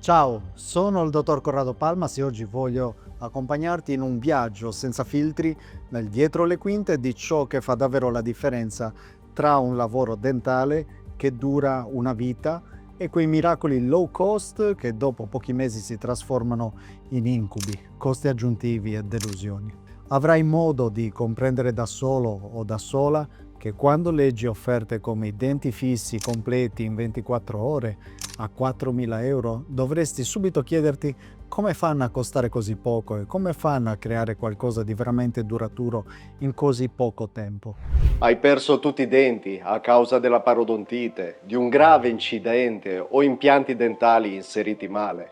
Ciao, sono il dottor Corrado Palmas e oggi voglio accompagnarti in un viaggio senza filtri nel dietro le quinte di ciò che fa davvero la differenza tra un lavoro dentale che dura una vita e quei miracoli low cost che dopo pochi mesi si trasformano in incubi, costi aggiuntivi e delusioni. Avrai modo di comprendere da solo o da sola che quando leggi offerte come i denti fissi completi in 24 ore a 4.000 euro, dovresti subito chiederti come fanno a costare così poco e come fanno a creare qualcosa di veramente duraturo in così poco tempo. Hai perso tutti i denti a causa della parodontite, di un grave incidente o impianti dentali inseriti male.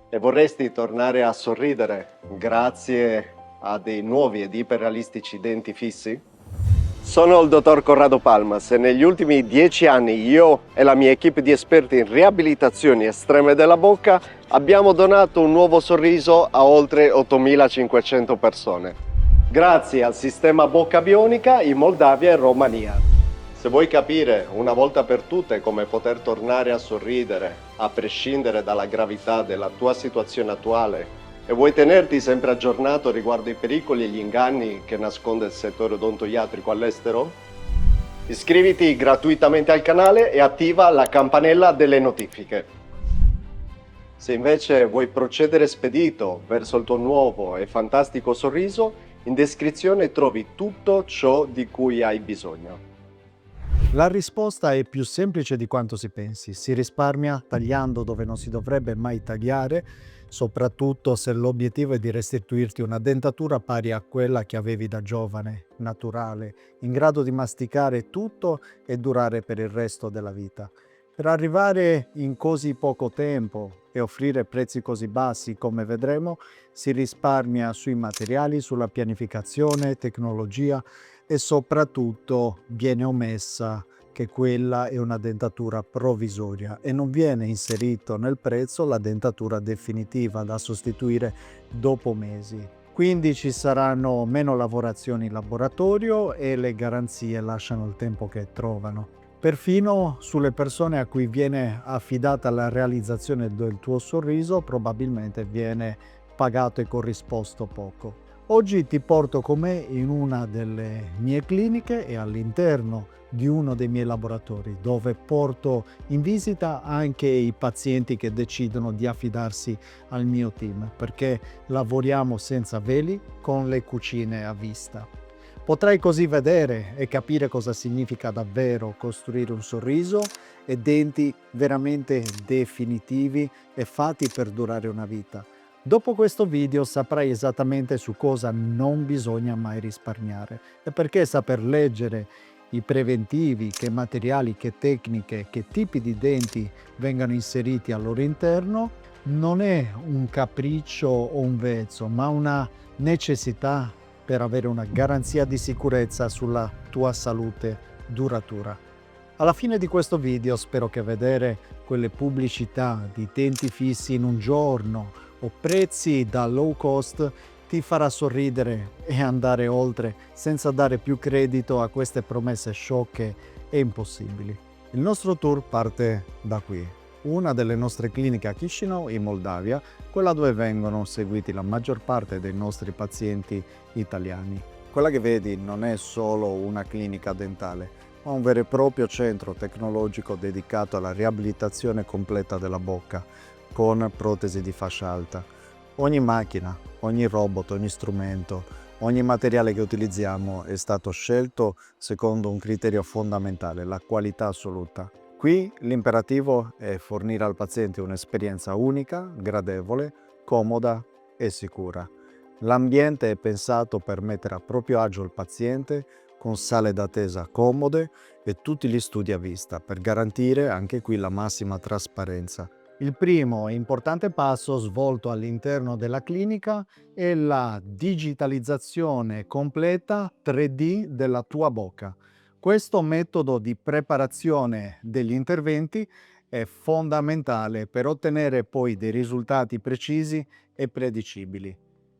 E vorresti tornare a sorridere grazie a dei nuovi ed iperrealistici denti fissi? Sono il dottor Corrado Palmas e negli ultimi 10 anni io e la mia equipe di esperti in riabilitazioni estreme della bocca abbiamo donato un nuovo sorriso a oltre 8.500 persone. Grazie al sistema bocca bionica in Moldavia e Romania. Se vuoi capire una volta per tutte come poter tornare a sorridere, a prescindere dalla gravità della tua situazione attuale, e vuoi tenerti sempre aggiornato riguardo i pericoli e gli inganni che nasconde il settore odontoiatrico all'estero? Iscriviti gratuitamente al canale e attiva la campanella delle notifiche. Se invece vuoi procedere spedito verso il tuo nuovo e fantastico sorriso, in descrizione trovi tutto ciò di cui hai bisogno. La risposta è più semplice di quanto si pensi. Si risparmia tagliando dove non si dovrebbe mai tagliare, soprattutto se l'obiettivo è di restituirti una dentatura pari a quella che avevi da giovane, naturale, in grado di masticare tutto e durare per il resto della vita. Per arrivare in così poco tempo e offrire prezzi così bassi, come vedremo, si risparmia sui materiali, sulla pianificazione, tecnologia e soprattutto viene omessa che quella è una dentatura provvisoria e non viene inserito nel prezzo la dentatura definitiva da sostituire dopo mesi. Quindi ci saranno meno lavorazioni in laboratorio e le garanzie lasciano il tempo che trovano. Perfino sulle persone a cui viene affidata la realizzazione del tuo sorriso probabilmente viene pagato e corrisposto poco. Oggi ti porto con me in una delle mie cliniche e all'interno di uno dei miei laboratori, dove porto in visita anche i pazienti che decidono di affidarsi al mio team, perché lavoriamo senza veli con le cucine a vista. Potrai così vedere e capire cosa significa davvero costruire un sorriso e denti veramente definitivi e fatti per durare una vita. Dopo questo video saprai esattamente su cosa non bisogna mai risparmiare e perché saper leggere i preventivi, che materiali, che tecniche, che tipi di denti vengano inseriti al loro interno non è un capriccio o un vezzo, ma una necessità per avere una garanzia di sicurezza sulla tua salute duratura. Alla fine di questo video spero che vedere quelle pubblicità di denti fissi in un giorno o prezzi da low cost ti farà sorridere e andare oltre senza dare più credito a queste promesse sciocche e impossibili. Il nostro tour parte da qui, una delle nostre cliniche a Chisinau in Moldavia, quella dove vengono seguiti la maggior parte dei nostri pazienti italiani. Quella che vedi non è solo una clinica dentale, ma un vero e proprio centro tecnologico dedicato alla riabilitazione completa della bocca, con protesi di fascia alta. Ogni macchina, ogni robot, ogni strumento, ogni materiale che utilizziamo è stato scelto secondo un criterio fondamentale, la qualità assoluta. Qui l'imperativo è fornire al paziente un'esperienza unica, gradevole, comoda e sicura. L'ambiente è pensato per mettere a proprio agio il paziente, con sale d'attesa comode e tutti gli studi a vista, per garantire anche qui la massima trasparenza. Il primo e importante passo svolto all'interno della clinica è la digitalizzazione completa 3D della tua bocca. Questo metodo di preparazione degli interventi è fondamentale per ottenere poi dei risultati precisi e predicibili,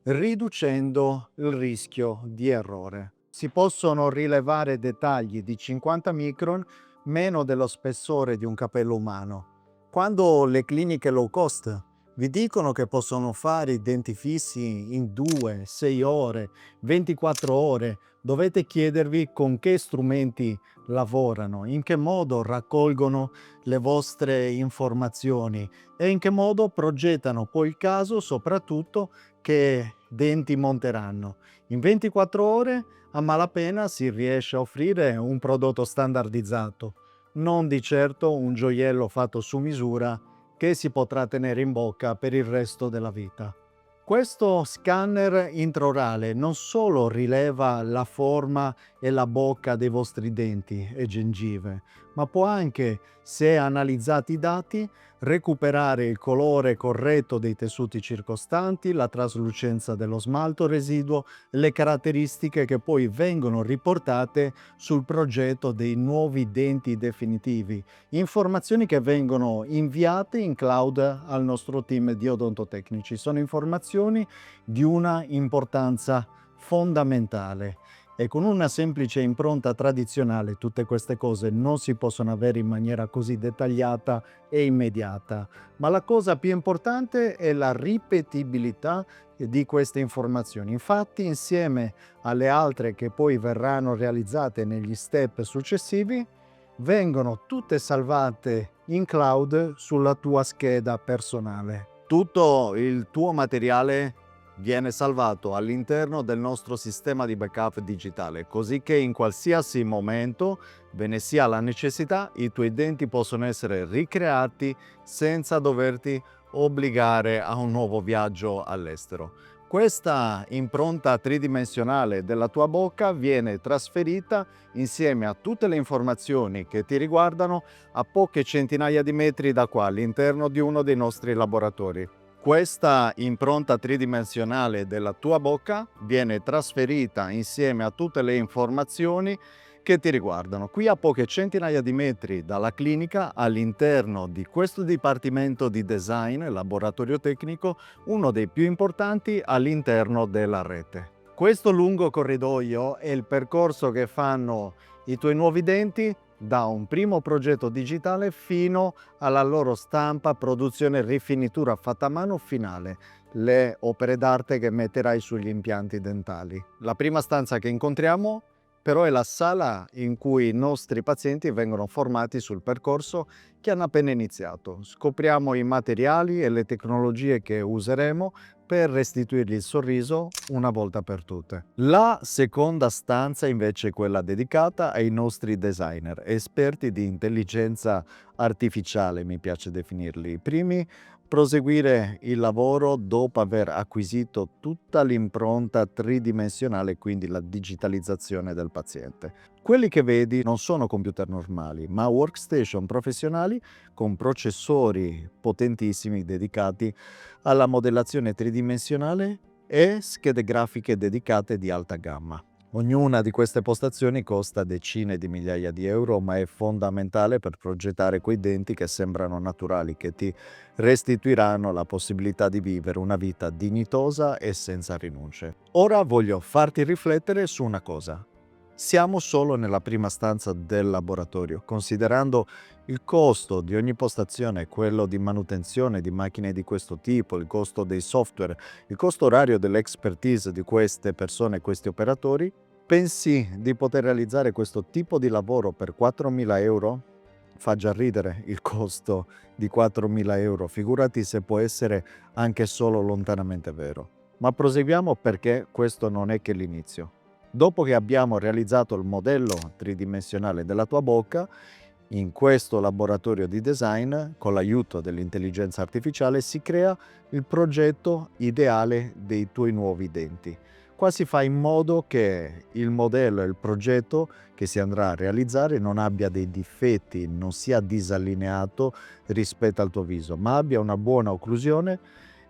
riducendo il rischio di errore. Si possono rilevare dettagli di 50 micron, meno dello spessore di un capello umano. Quando le cliniche low cost vi dicono che possono fare i denti fissi in 2, 6 ore, 24 ore, dovete chiedervi con che strumenti lavorano, in che modo raccolgono le vostre informazioni e in che modo progettano poi il caso, soprattutto che denti monteranno. In 24 ore a malapena si riesce a offrire un prodotto standardizzato, non di certo un gioiello fatto su misura che si potrà tenere in bocca per il resto della vita. Questo scanner intraorale non solo rileva la forma e la bocca dei vostri denti e gengive, ma può anche, se analizzati i dati, recuperare il colore corretto dei tessuti circostanti, la traslucenza dello smalto residuo, le caratteristiche che poi vengono riportate sul progetto dei nuovi denti definitivi, informazioni che vengono inviate in cloud al nostro team di odontotecnici. Sono informazioni di una importanza fondamentale e con una semplice impronta tradizionale tutte queste cose non si possono avere in maniera così dettagliata e immediata. Ma la cosa più importante è la ripetibilità di queste informazioni. Infatti, insieme alle altre che poi verranno realizzate negli step successivi, vengono tutte salvate in cloud sulla tua scheda personale. Tutto il tuo materiale viene salvato all'interno del nostro sistema di backup digitale, così che in qualsiasi momento ve ne sia la necessità, i tuoi denti possono essere ricreati senza doverti obbligare a un nuovo viaggio all'estero. Questa impronta tridimensionale della tua bocca viene trasferita insieme a tutte le informazioni che ti riguardano a poche centinaia di metri da qua, all'interno di uno dei nostri laboratori. Questa impronta tridimensionale della tua bocca viene trasferita insieme a tutte le informazioni che ti riguardano. Qui a poche centinaia di metri dalla clinica, all'interno di questo dipartimento di design, laboratorio tecnico, uno dei più importanti all'interno della rete. Questo lungo corridoio è il percorso che fanno i tuoi nuovi denti da un primo progetto digitale fino alla loro stampa, produzione e rifinitura fatta a mano finale, le opere d'arte che metterai sugli impianti dentali. La prima stanza che incontriamo però è la sala in cui i nostri pazienti vengono formati sul percorso che hanno appena iniziato. Scopriamo i materiali e le tecnologie che useremo per restituirgli il sorriso una volta per tutte. La seconda stanza invece è quella dedicata ai nostri designer, esperti di intelligenza artificiale, mi piace definirli. I primi proseguire il lavoro dopo aver acquisito tutta l'impronta tridimensionale, quindi la digitalizzazione del paziente. Quelli che vedi non sono computer normali, ma workstation professionali con processori potentissimi dedicati alla modellazione tridimensionale e schede grafiche dedicate di alta gamma. Ognuna di queste postazioni costa decine di migliaia di euro, ma è fondamentale per progettare quei denti che sembrano naturali, che ti restituiranno la possibilità di vivere una vita dignitosa e senza rinunce. Ora voglio farti riflettere su una cosa. Siamo solo nella prima stanza del laboratorio, considerando il costo di ogni postazione, quello di manutenzione di macchine di questo tipo, il costo dei software, il costo orario dell'expertise di queste persone, questi operatori. Pensi di poter realizzare questo tipo di lavoro per 4.000 euro? Fa già ridere il costo di 4.000 euro, figurati se può essere anche solo lontanamente vero. Ma proseguiamo perché questo non è che l'inizio. Dopo che abbiamo realizzato il modello tridimensionale della tua bocca, in questo laboratorio di design, con l'aiuto dell'intelligenza artificiale, si crea il progetto ideale dei tuoi nuovi denti. Qua si fa in modo che il modello e il progetto che si andrà a realizzare non abbia dei difetti, non sia disallineato rispetto al tuo viso, ma abbia una buona occlusione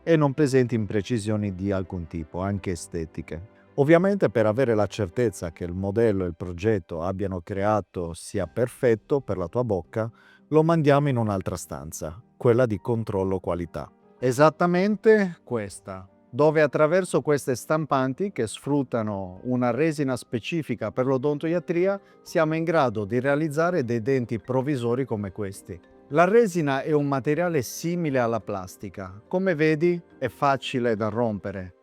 e non presenti imprecisioni di alcun tipo, anche estetiche. Ovviamente, per avere la certezza che il modello e il progetto abbiano creato sia perfetto per la tua bocca, lo mandiamo in un'altra stanza, quella di controllo qualità. Esattamente questa, dove attraverso queste stampanti che sfruttano una resina specifica per l'odontoiatria siamo in grado di realizzare dei denti provvisori come questi. La resina è un materiale simile alla plastica. Come vedi, è facile da rompere.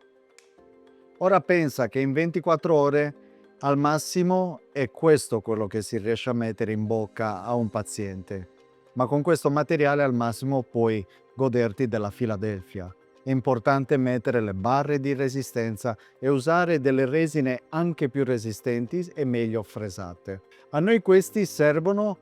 Ora pensa che in 24 ore al massimo è questo quello che si riesce a mettere in bocca a un paziente. Ma con questo materiale al massimo puoi goderti della Philadelphia. È importante mettere le barre di resistenza e usare delle resine anche più resistenti e meglio fresate. A noi questi servono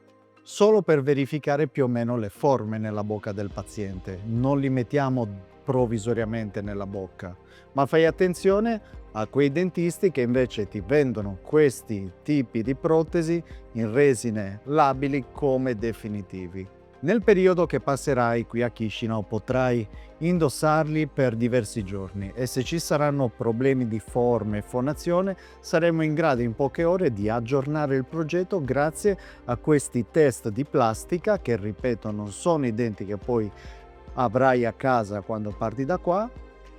solo per verificare più o meno le forme nella bocca del paziente. Non li mettiamo provvisoriamente nella bocca, ma fai attenzione a quei dentisti che invece ti vendono questi tipi di protesi in resine labili come definitivi. Nel periodo che passerai qui a Chisinau potrai indossarli per diversi giorni e se ci saranno problemi di forma e fonazione saremo in grado in poche ore di aggiornare il progetto grazie a questi test di plastica che, ripeto, non sono i denti che poi avrai a casa quando parti da qua,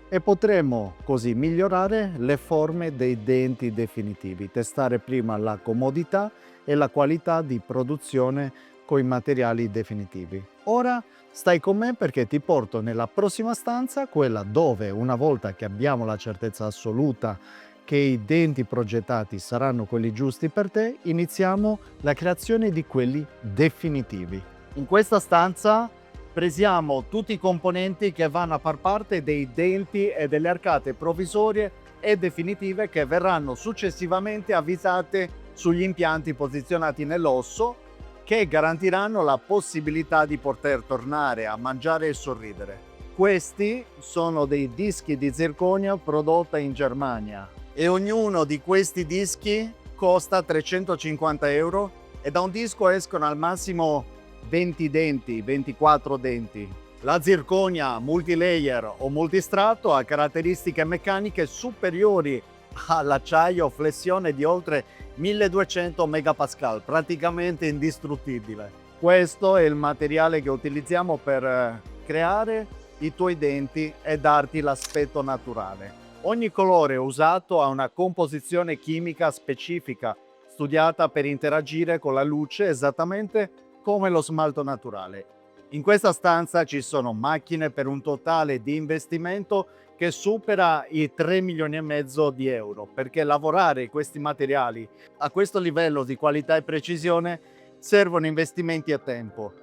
e potremo così migliorare le forme dei denti definitivi, testare prima la comodità e la qualità di produzione con i materiali definitivi. Ora stai con me perché ti porto nella prossima stanza, quella dove una volta che abbiamo la certezza assoluta che i denti progettati saranno quelli giusti per te, iniziamo la creazione di quelli definitivi. In questa stanza presiamo tutti i componenti che vanno a far parte dei denti e delle arcate provvisorie e definitive che verranno successivamente avvisate sugli impianti posizionati nell'osso che garantiranno la possibilità di poter tornare a mangiare e sorridere. Questi sono dei dischi di zirconia prodotta in Germania e ognuno di questi dischi costa 350 euro e da un disco escono al massimo 20 denti, 24 denti. La zirconia multilayer o multistrato ha caratteristiche meccaniche superiori all'acciaio, flessione di oltre 1200 megapascal, praticamente indistruttibile. Questo è il materiale che utilizziamo per creare i tuoi denti e darti l'aspetto naturale. Ogni colore usato ha una composizione chimica specifica, studiata per interagire con la luce esattamente come lo smalto naturale. In questa stanza ci sono macchine per un totale di investimento che supera i 3 milioni e mezzo di euro, perché lavorare questi materiali a questo livello di qualità e precisione servono investimenti a tempo.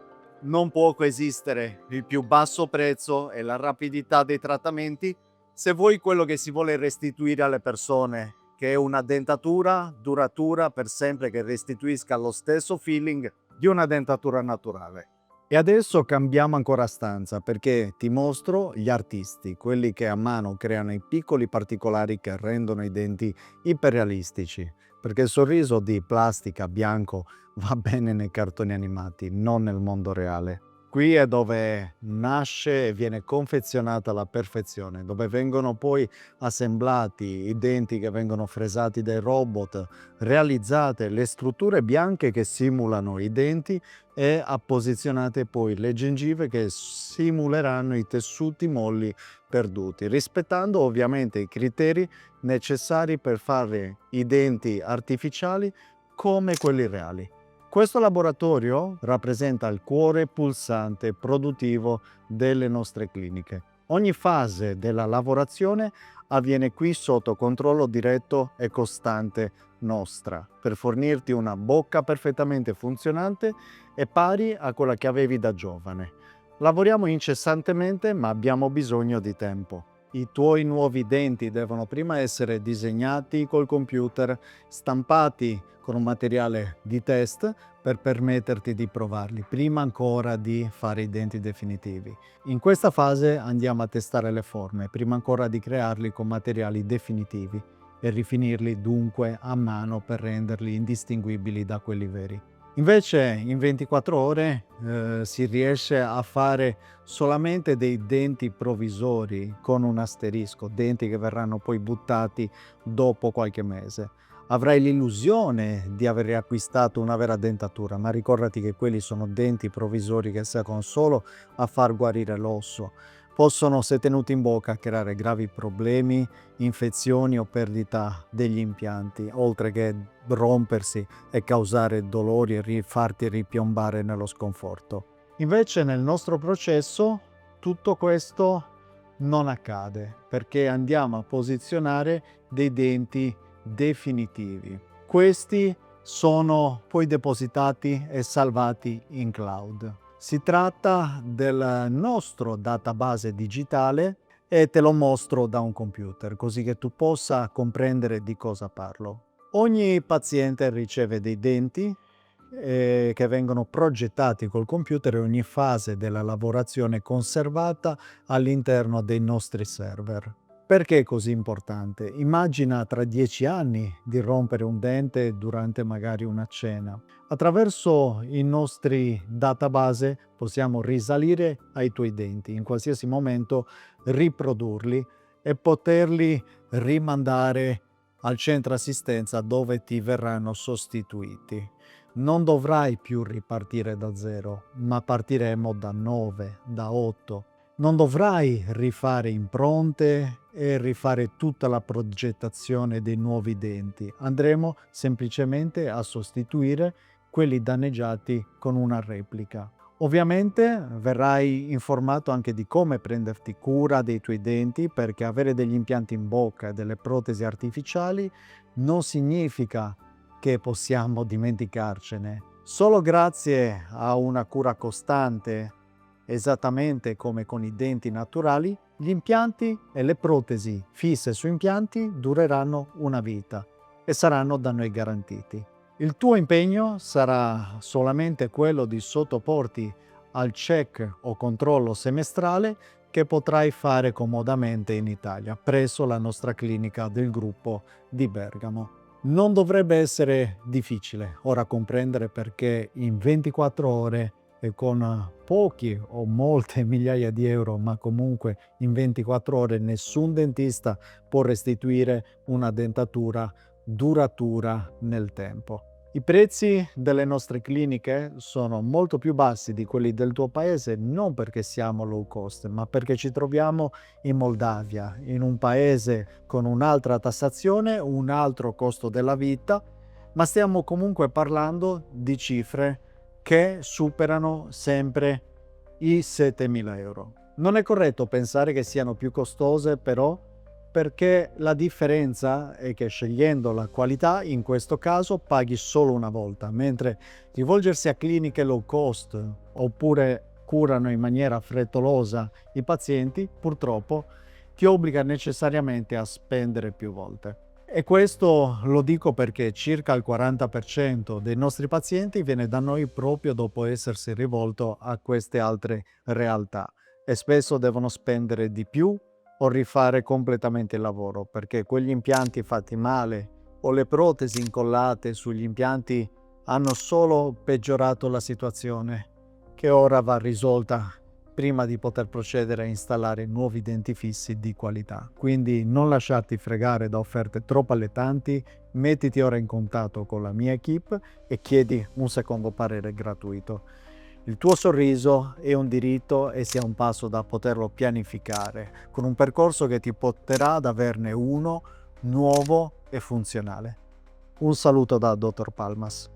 Non può coesistere il più basso prezzo e la rapidità dei trattamenti se vuoi quello che si vuole restituire alle persone, che è una dentatura duratura per sempre, che restituisca lo stesso feeling di una dentatura naturale. E adesso cambiamo ancora stanza perché ti mostro gli artisti, quelli che a mano creano i piccoli particolari che rendono i denti iperrealistici, perché il sorriso di plastica bianco va bene nei cartoni animati, non nel mondo reale. Qui è dove nasce e viene confezionata la perfezione, dove vengono poi assemblati i denti che vengono fresati dai robot, realizzate le strutture bianche che simulano i denti e apposizionate poi le gengive che simuleranno i tessuti molli perduti, rispettando ovviamente i criteri necessari per fare i denti artificiali come quelli reali. Questo laboratorio rappresenta il cuore pulsante produttivo delle nostre cliniche. Ogni fase della lavorazione avviene qui sotto controllo diretto e costante nostra, per fornirti una bocca perfettamente funzionante e pari a quella che avevi da giovane. Lavoriamo incessantemente, ma abbiamo bisogno di tempo. I tuoi nuovi denti devono prima essere disegnati col computer, stampati con un materiale di test per permetterti di provarli, prima ancora di fare i denti definitivi. In questa fase andiamo a testare le forme, prima ancora di crearli con materiali definitivi e rifinirli dunque a mano per renderli indistinguibili da quelli veri. Invece in 24 ore si riesce a fare solamente dei denti provvisori con un asterisco, denti che verranno poi buttati dopo qualche mese. Avrai l'illusione di aver riacquistato una vera dentatura, ma ricordati che quelli sono denti provvisori che servono solo a far guarire l'osso. Possono, se tenuti in bocca, creare gravi problemi, infezioni o perdita degli impianti, oltre che rompersi e causare dolori e farti ripiombare nello sconforto. Invece nel nostro processo tutto questo non accade perché andiamo a posizionare dei denti definitivi. Questi sono poi depositati e salvati in cloud. Si tratta del nostro database digitale e te lo mostro da un computer così che tu possa comprendere di cosa parlo. Ogni paziente riceve dei denti che vengono progettati col computer e ogni fase della lavorazione conservata all'interno dei nostri server. Perché è così importante? Immagina tra 10 anni di rompere un dente durante magari una cena. Attraverso i nostri database possiamo risalire ai tuoi denti, in qualsiasi momento riprodurli e poterli rimandare al centro assistenza dove ti verranno sostituiti. Non dovrai più ripartire da zero, ma partiremo da 9, da 8. Non dovrai rifare impronte e rifare tutta la progettazione dei nuovi denti. Andremo semplicemente a sostituire quelli danneggiati con una replica. Ovviamente verrai informato anche di come prenderti cura dei tuoi denti, perché avere degli impianti in bocca e delle protesi artificiali non significa che possiamo dimenticarcene. Solo grazie a una cura costante, esattamente come con i denti naturali, gli impianti e le protesi fisse su impianti dureranno una vita e saranno da noi garantiti. Il tuo impegno sarà solamente quello di sottoporti al check o controllo semestrale che potrai fare comodamente in Italia, presso la nostra clinica del gruppo di Bergamo. Non dovrebbe essere difficile ora comprendere perché in 24 ore e con pochi o molte migliaia di euro, ma comunque in 24 ore nessun dentista può restituire una dentatura duratura nel tempo. I prezzi delle nostre cliniche sono molto più bassi di quelli del tuo paese, non perché siamo low cost, ma perché ci troviamo in Moldavia, in un paese con un'altra tassazione, un altro costo della vita, ma stiamo comunque parlando di cifre che superano sempre i 7.000 euro. Non è corretto pensare che siano più costose, però, perché la differenza è che scegliendo la qualità in questo caso paghi solo una volta, mentre rivolgersi a cliniche low cost oppure curano in maniera frettolosa i pazienti purtroppo ti obbliga necessariamente a spendere più volte. E questo lo dico perché circa il 40% dei nostri pazienti viene da noi proprio dopo essersi rivolto a queste altre realtà e spesso devono spendere di più o rifare completamente il lavoro perché quegli impianti fatti male o le protesi incollate sugli impianti hanno solo peggiorato la situazione che ora va risolta prima di poter procedere a installare nuovi denti fissi di qualità. Quindi non lasciarti fregare da offerte troppo allettanti, mettiti ora in contatto con la mia equipe e chiedi un secondo parere gratuito. Il tuo sorriso è un diritto e sia un passo da poterlo pianificare, con un percorso che ti porterà ad averne uno nuovo e funzionale. Un saluto da Dr. Palmas.